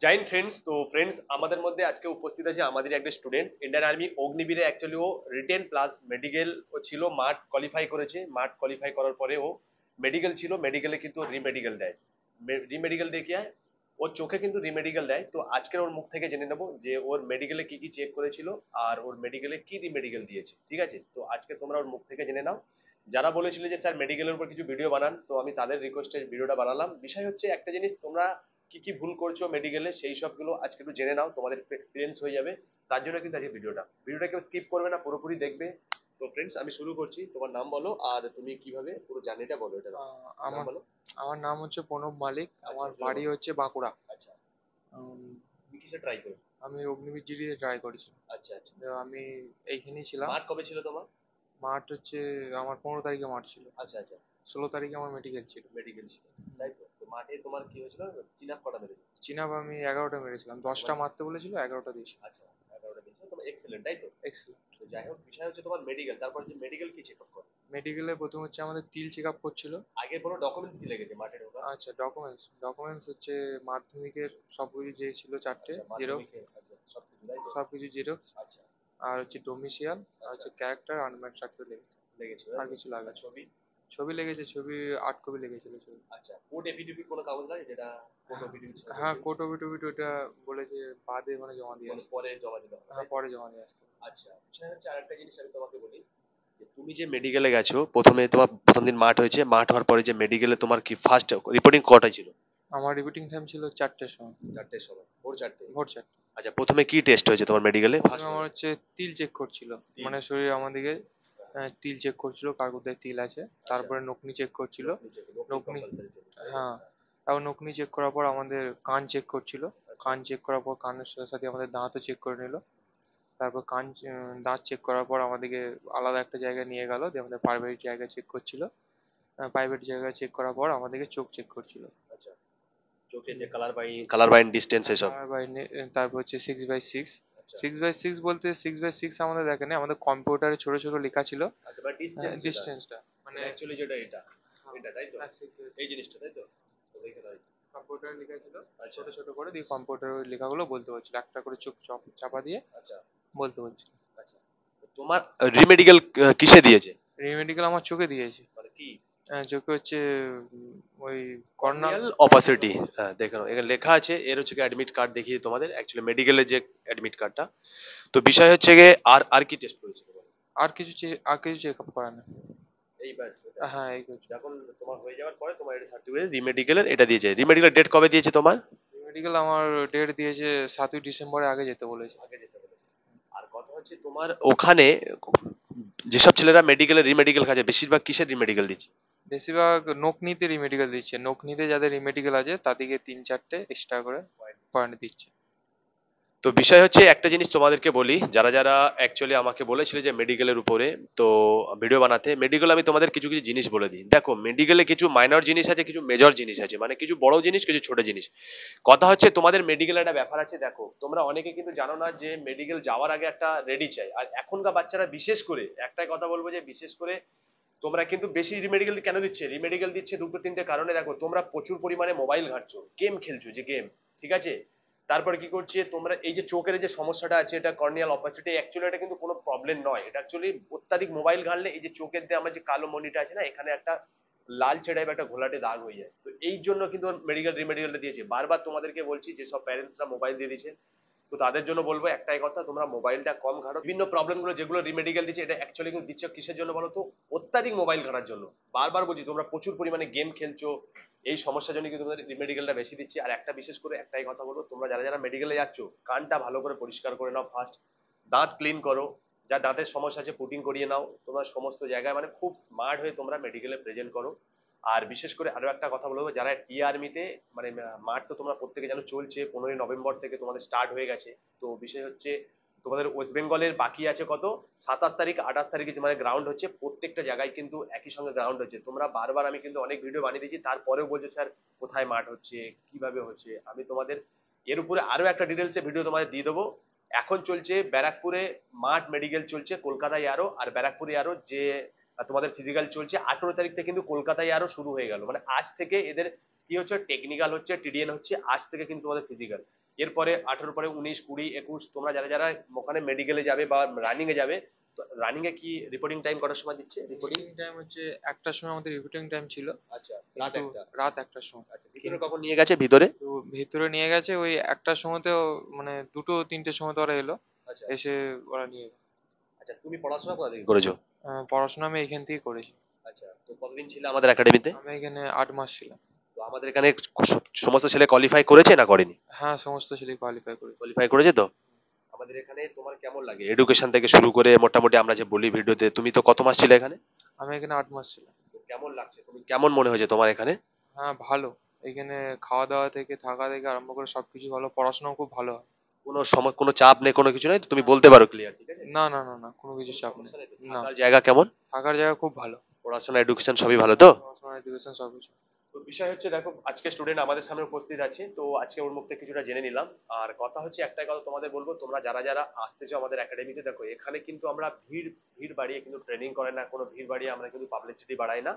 Joint friends. তো friends, আমাদের মধ্যে আজকে উপস্থিত আছে আমাদের একটা স্টুডেন্ট ইন্ডিয়ান আর্মি অগ্নিবীরে। অ্যাকচুয়ালি ও রিটেন প্লাস মেডিকেল ও ছিল, মাঠ কোয়ালিফাই করেছে। মাঠ কোয়ালিফাই করার পরে ও মেডিকেল ছিল, মেডিকেলে কিন্তু রিমেডিকেল দেয়। রিমেডিকেল দিয়ে কি হয়, ওর চোখে কিন্তু রিমেডিকেল দেয়। তো আজকের ওর মুখ থেকে জেনে নেবো যে ওর মেডিকেলে কি কি চেক করেছিল আর ওর মেডিকেলে কি রিমেডিকেল দিয়েছে। ঠিক আছে, তো আজকে তোমরা ওর মুখ থেকে জেনে নাও। যারা বলেছিল যে স্যার মেডিকেলের উপর কিছু ভিডিও বানান, তো আমি তাদের রিকোয়েস্টে ভিডিওটা বানালাম। বিষয় হচ্ছে একটা জিনিস, তোমরা কি কি ভুল করছো মেডিকেলে সেই সবগুলো আজকে একটু জেনে নাও, তোমাদের একটু এক্সপিরিয়েন্স হয়ে যাবে। তার জন্য কিন্তু আজকে ভিডিওটা কেউ স্কিপ করবে না, পুরোপুরি দেখবে। তো ফ্রেন্ডস, আমি শুরু করছি। তোমার নাম বলো আর তুমি কিভাবে পুরো জার্নিটা বলো, এটা নাম নাম আমার বলো। আমার নাম হচ্ছে প্রণব মালিক। আচ্ছা, আমার জোরে বাড়ি বলো। হচ্ছে বাঁকুড়া। আচ্ছা, উম, তুমি কিসে ট্রাই করো? আমি অগ্নিবীর জিডিতে ট্রাই করেছি। আচ্ছা আচ্ছা। তো আমি এইখানেই ছিলাম। মাঠ কবে ছিল তোমার? মার্চ হচ্ছে আমার 15 তারিখে মার্চ ছিল। আচ্ছা আচ্ছা। 16 তারিখে আমার মেডিকেল ছিল। মেডিকেল ছিল, তাই তো? তো মাঠে তোমার কি হয়েছিল, চিন আপ কটা মেরেছিল? চিনাব আমি 11টা মেরেছিলাম, 10টা তোমার মারতে বলেছিল, 11টা দিয়েছি। আচ্ছা, 11টা দিয়েছিল তোমার, এক্সেলেন্ট, তাই তো? এক্সেলেন্ট। তো যাই হোক, বিষয় হচ্ছে তোমার মেডিকেল, তারপর যে মেডিকেল কি চেক আপ করে? মেডিকেলে প্রথম হচ্ছে আমাদের তিল চেক আপ করছিল। আগে কোনো ডকুমেন্টস কি লেগেছে মাঠে ঢোকার? আচ্ছা, ডকুমেন্টস ডকুমেন্টস হচ্ছে মাধ্যমিকের সবগুলো যে ছিল, চারটে আচ্ছা, জেরক্স। মাধ্যমিকে আচ্ছা, সবকিছু, তাই তো? সবকিছু জেরক্স। আচ্ছা আর হচ্ছে ডোমিসিয়াল, আর আচ্ছা। হচ্ছে ক্যারেক্টার আনম্যারিড সার্টিফিকেট লেগেছে। লেগেছিল, তাই আর তো? কিছু লাগে আর না। ছবি? ছবি লেগেছে, ছবি 8 কপি লেগেছিল ছবি। আচ্ছা, কোর্ট এফিডেভিট কোনো কাগজ লাগে, যেটা কোর্ট এফিডেভিট ছিল হ্যাঁ, বলছিল? কোটো টুবিট ওটা বলেছে বাদে মানে জমা দিয়ে মানে আসতে। পরে জমা দিতে হবে, হ্যাঁ, তাই তো? পরে জমা দিয়ে আসতে। আচ্ছা, বিষয় হচ্ছে আরেকটা জিনিস আমি তোমাকে বলি, যে তুমি যে মেডিকেলে গেছো, প্রথমে তোমার প্রথম দিন মাঠ হয়েছে, মাঠ হওয়ার পরে যে মেডিকেলে তোমার কি ফার্স্ট রিপোর্টিং কটায় ছিল? আমার রিপিটিং টাইম ছিল 4টের সময়। 4টের সময়, ভোর 4টে। ভোর 4টে। আচ্ছা, প্রথমে কি টেস্ট হয়েছে তোমার মেডিকেলে প্রথমে ফার্স্ট? আমার হচ্ছে তিল চেক করছিল। তিল? মানে শরীরে আমাদেরকে তিল চেক করছিল, কার কোথায় তিল আছে। আচ্ছা, তারপরে নকনি চেক করছিল। নকনি চেক, নকনি নকনি, কম্পালসারি চেক, তাই তো? হ্যাঁ। তারপর নকনি চেক করার পর আমাদের কান চেক করছিল। আচ্ছা কান চেক করার পর কানের সাথে সাথে আমাদের দাঁতও চেক করে নিল। তারপর দাঁত চেক করার পর আমাদেরকে আলাদা একটা জায়গায় নিয়ে গেল, দিয়ে আমাদের প্রাইভেট জায়গায় চেক করছিল। প্রাইভেট জায়গায় চেক করার পর আমাদেরকে চোখ চেক করছিল। আচ্ছা। চোখে যে কালার বাইন ডিস্টেন্স এসব? আর বাইরে তারপর হচ্ছে 6/6। আচ্ছা 6/6 বলতে 6/6 আমাদের দেখেনি, আমাদের কম্পিউটারে ছোট ছোট লেখা ছিল আচ্ছা, বা ডিস্টেন্স যেটা, ডিস্টেন্সটা। মানে মানে অ্যাকচুয়ালি যেটা এটা, হ্যাঁ, এটা তাই তো? হ্যাঁ, 6/6 এই জিনিসটা, তাই তো? তো দেখে নাও। কম্পিউটারে লেখা ছিল। আচ্ছা ছোট ছোট করে দিয়ে কম্পিউটারে ওই লেখাগুলো বলতে হচ্ছিল, একটা করে চোখ চাপা দিয়ে আচ্ছা বলতে হচ্ছিল। আচ্ছা। তো তোমার রিমেডিকেল কিসে দিয়েছে? রিমেডিকেল আমার চোখে দিয়েছি। মানে কি? চোখে হচ্ছে ওই কর্নাল। Corneal opacity. হ্যাঁ, দেখো এখানে লেখা আছে, এর হচ্ছে অ্যাডমিট কার্ড দেখিয়ে তোমাদের, অ্যাকচুয়ালি মেডিকেলের যে অ্যাডমিট কার্ডটা। তো বিষয় হচ্ছে গিয়ে আর আর কি টেস্ট করেছিল বলো? আর কিছু চেক আপ করা না। এই ব্যাস, এটা। হ্যাঁ, এই কিছু। যখন তোমার হয়ে যাওয়ার পরে তোমার এটা সার্টিফিকেট রিমেডিকেলের এটা দিয়েছে। রিমেডিকেলের ডেট কবে দিয়েছে তোমার? রিমেডিকেল আমার ডেট দিয়েছে 7ই ডিসেম্বরের আগে যেতে বলেছে। আগে যেতে হবে। আর কথা হচ্ছে তোমার ওখানে যেসব ছেলেরা মেডিকেলে রিমেডিকেল খাচ্ছে, বেশিরভাগ কিসের রিমেডিকেল দিচ্ছে? বেশিরভাগ নকনিতে রিমেডিকেল দিচ্ছে। নকনিতে যাদের রিমেডিকেল আছে তাদেরকে 3-4টে এক্সট্রা করে পয়েন্ট দিচ্ছে। তো বিষয় হচ্ছে একটা জিনিস তোমাদেরকে বলি, যারা যারা অ্যাকচুয়ালি আমাকে বলেছিল যে মেডিকেলের উপরে তো ভিডিও বানাতে, মেডিকেল আমি তোমাদের কিছু কিছু জিনিস বলে দিই। দেখো, মেডিকেলে কিছু মাইনর জিনিস আছে, কিছু মেজর জিনিস আছে, মানে কিছু বড় জিনিস, কিছু ছোট জিনিস। কথা হচ্ছে তোমাদের মেডিকেল একটা ব্যাপার আছে। দেখো, তোমরা অনেকে কিন্তু জানো না যে মেডিকেল যাওয়ার আগে একটা রেডি চাই। আর এখনকার বাচ্চারা বিশেষ করে একটাই কথা বলবো, যে বিশেষ করে তোমরা কিন্তু বেশি রিমেডিকেল কেন দিচ্ছে, রিমেডিকেল দিচ্ছে দুটো তিনটে কারণে। দেখো, তোমরা প্রচুর পরিমাণে মোবাইল ঘাঁটছো, গেম খেলছো, যে গেম, ঠিক আছে? তারপরে কি করছে তোমরা, এই যে চোখের যে সমস্যাটা আছে, এটা কর্নিয়াল অপাসিটি, অ্যাকচুয়ালি এটা কিন্তু কোনো প্রবলেম নয়। এটা অ্যাকচুয়ালি অত্যাধিক মোবাইল ঘাঁটলে এই যে চোখের যে আমার যে কালো মনিটা আছে না, এখানে একটা লালচে টাইপ একটা ঘোলাটে দাগ হয়ে যায়। তো এই জন্য কিন্তু মেডিকেল রিমেডিকেলটা দিয়েছে। বারবার তোমাদেরকে বলছি, যে সব প্যারেন্টসরা মোবাইল দিয়ে দিচ্ছে, তো তাদের জন্য বলবো একটাই কথা, তোমরা মোবাইলটা কম ঘাটো। বিভিন্ন প্রবলেম গুলো যেগুলো রিমেডিকেল দিচ্ছে, এটা অ্যাকচুয়ালি কিন্তু দিচ্ছে কিসের জন্য বলো তো? অত্যাধিক মোবাইল ঘাটার জন্য। বারবার বলছি, তোমরা প্রচুর পরিমাণে গেম খেলছো, এই সমস্যার জন্য কিন্তু তোমাদের রিমেডিকেলটা বেশি দিচ্ছে। আর একটা বিশেষ করে একটাই কথা বলবো, তোমরা যারা যারা মেডিকেলে যাচ্ছ, কানটা ভালো করে পরিষ্কার করে নাও ফার্স্ট। দাঁত ক্লিন করো, যা দাঁতের সমস্যা আছে পুটিং করিয়ে নাও। তোমরা সমস্ত জায়গায় মানে খুব স্মার্ট হয়ে তোমরা মেডিকেলে প্রেজেন্ট করো। আর বিশেষ করে আরো একটা কথা বলবো, যারা টি আর্মিতে, মানে মাঠ তো তোমরা প্রত্যেকে জানো চলছে, 15ই নভেম্বর থেকে তোমাদের স্টার্ট হয়ে গেছে। তো বিষয় হচ্ছে, তোমাদের ওয়েস্ট বেঙ্গলের বাকি আছে কত, 27 তারিখ 28 তারিখে মানে গ্রাউন্ড হচ্ছে। প্রত্যেকটা জায়গায় কিন্তু একই সঙ্গে গ্রাউন্ড হচ্ছে। তোমরা বারবার, আমি কিন্তু অনেক ভিডিও বানিয়ে দিয়েছি, তারপরেও বলছো স্যার কোথায় মাঠ হচ্ছে, কিভাবে হচ্ছে। আমি তোমাদের এর উপরে আরো একটা ডিটেলসে ভিডিও তোমাদের দিয়ে দেবো। এখন চলছে ব্যারাকপুরে মাঠ মেডিকেল চলছে, কলকাতায় আরো, আর ব্যারাকপুরে আরো যে তোমাদের ফিজিক্যাল চলছে। 18 তারিখ থেকে কিন্তু কলকাতায় আরো শুরু হয়ে গেল, মানে আজ থেকে এদের কি হচ্ছে, টেকনিক্যাল হচ্ছে, টিডিএন হচ্ছে, আজ থেকে কিন্তু তোমাদের ফিজিক্যাল। এরপরে 18 পরে 19, 20, 21 তোমরা যারা যারা ওখানে মেডিকেলে যাবে বা রানিং এ যাবে, রানিং এ কি রিপোর্টিং টাইম করার সময় দিচ্ছে রিপোর্টিং? রিপোর্টিং টাইম হচ্ছে 1টার সময় আমাদের রিপোর্টিং টাইম ছিল, আচ্ছা, রাত কিন্তু 1টা। রাত 1টার সময়। আচ্ছা, ভিতরে কখন নিয়ে গেছে ভিতরে? কিন্তু ভেতরে নিয়ে গেছে ওই 1টার সময়তেও, মানে 2-3টের সময় তো ওরা এলো, আচ্ছা এসে ওরা নিয়ে গেল। আচ্ছা, তুমি পড়াশোনা কোথা থেকে করেছো? পড়াশোনা আমি এখান থেকেই করেছি। আচ্ছা, তো কতদিন ছিল আমাদের একাডেমিতে? আমি এখানে 8 মাস ছিলাম। তো আমাদের এখানে সমস্ত ছেলে কোয়ালিফাই করেছে না করেনি? হ্যাঁ, সমস্ত ছেলে কোয়ালিফাই করেছে। কোয়ালিফাই করেছে তো? আমাদের এখানে তোমার কেমন লাগে এডুকেশন থেকে শুরু করে মোটামুটি আমরা যে বলি ভিডিওতে, তুমি তো কত মাস ছিলে এখানে? আমি এখানে 8 মাস ছিলাম। তো কেমন লাগছে, তুমি কেমন মনে হয়েছে তোমার এখানে? হ্যাঁ, ভালো। এখানে খাওয়া দাওয়া থেকে থাকা থেকে আরম্ভ করে সবকিছু ভালো, পড়াশোনাও খুব ভালো হয়। কোনো সময় কোনো চাপ নেই, কোনো কিছু নেই তো, তুমি না, বলতে পারো ক্লিয়ার, ঠিক আছে? না, না, না, না, কোনো কিছু কোনো চাপ নেই। সমস্যা নেই তো? না, থাকার জায়গা কেমন? থাকার জায়গা খুব ভালো। পড়াশোনা এডুকেশন সবই ভালো তো? পড়াশোনা, এডুকেশন সবকিছু। তো বিষয় হচ্ছে দেখো, আজকে স্টুডেন্ট আমাদের সামনে উপস্থিত আছে, তো আজকে ওর মুখ থেকে কিছুটা জেনে নিলাম। আর কথা হচ্ছে একটাই কথা তোমাদের বলবো, তোমরা যারা যারা আসতে চাও আমাদের একাডেমিতে, দেখো এখানে কিন্তু আমরা ভিড় ভিড় বাড়িয়ে কিন্তু ট্রেনিং করে না, কোনো ভিড় বাড়িয়ে আমরা কিন্তু পাবলিসিটি বাড়াই না।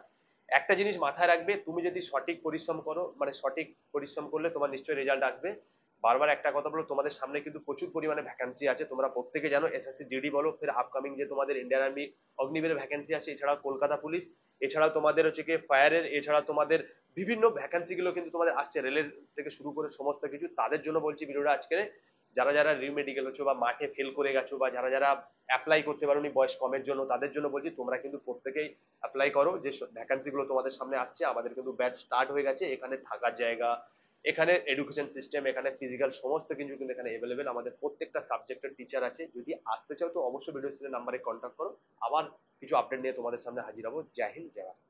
একটা জিনিস মাথায় রাখবে, তুমি যদি সঠিক পরিশ্রম করো, মানে সঠিক পরিশ্রম করলে তোমার নিশ্চয়ই রেজাল্ট আসবে। বারবার একটা কথা বলো, তোমাদের সামনে কিন্তু প্রচুর পরিমাণে ভ্যাকান্সি আছে, তোমরা প্রত্যেকে জানো। এসএসসি জিডি বলো, ফের আপকামিং যে তোমাদের ইন্ডিয়ান আর্মি অগ্নিবীরের ভ্যাকান্সি আছে, এছাড়াও কলকাতা পুলিশ, এছাড়াও তোমাদের হচ্ছে কি ফায়ারের, এছাড়া তোমাদের বিভিন্ন ভ্যাকান্সি গুলো কিন্তু তোমাদের আসছে, রেলের থেকে শুরু করে সমস্ত কিছু। তাদের জন্য বলছি ভিডিওটা আজকে, যারা যারা রিউ মেডিকেল হচ্ছে বা মাঠে ফেল করে গেছো, বা যারা যারা অ্যাপ্লাই করতে পারোনি বয়স কমের জন্য, তাদের জন্য বলছি তোমরা কিন্তু প্রত্যেকেই অ্যাপ্লাই করো। যে ভ্যাকান্সি গুলো তোমাদের সামনে আসছে, আমাদের কিন্তু ব্যাচ স্টার্ট হয়ে গেছে। এখানে থাকার জায়গা, এখানে এডুকেশন সিস্টেম, এখানে ফিজিক্যাল সমস্ত কিছু কিন্তু এখানে অ্যাভেলেবেল। আমাদের প্রত্যেকটা সাবজেক্টের টিচার আছে। যদি আসতে চাও তো অবশ্যই ভিডিও স্ক্রিনের নাম্বারে কন্ট্যাক্ট করো। আবার কিছু আপডেট নিয়ে তোমাদের সামনে হাজির হবো। জয় হিন্দ, জয় ভারত।